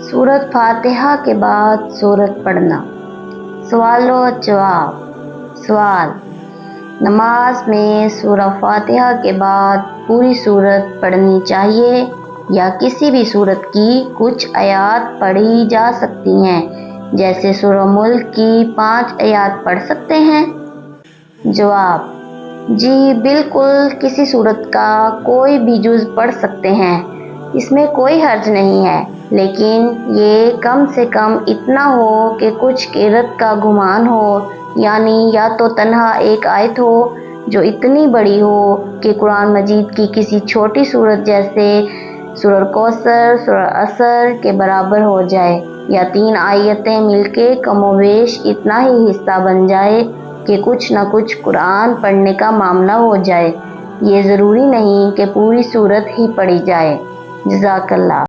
सूरत फातिहा के बाद सूरत पढ़ना। सवाल व जवाब। सवाल: नमाज में सूरह फातिहा के बाद पूरी सूरत पढ़नी चाहिए या किसी भी सूरत की कुछ आयात पढ़ी जा सकती हैं, जैसे सूरह मुल्क की 5 आयात पढ़ सकते हैं? जवाब: जी बिल्कुल, किसी सूरत का कोई भी जुज़ पढ़ सकते हैं, इसमें कोई हर्ज नहीं है, लेकिन ये कम से कम इतना हो कि कुछ किरत का गुमान हो, यानी या तो तन्हा एक आयत हो जो इतनी बड़ी हो कि कुरान मजीद की किसी छोटी सूरत जैसे सूरह कौसर, सूरह असर के बराबर हो जाए, या 3 आयतें मिलके कमोवेश इतना ही हिस्सा बन जाए कि कुछ न कुछ कुरान पढ़ने का मामला हो जाए। ये ज़रूरी नहीं कि पूरी सूरत ही पढ़ी जाए। जज़ाकल्लाह।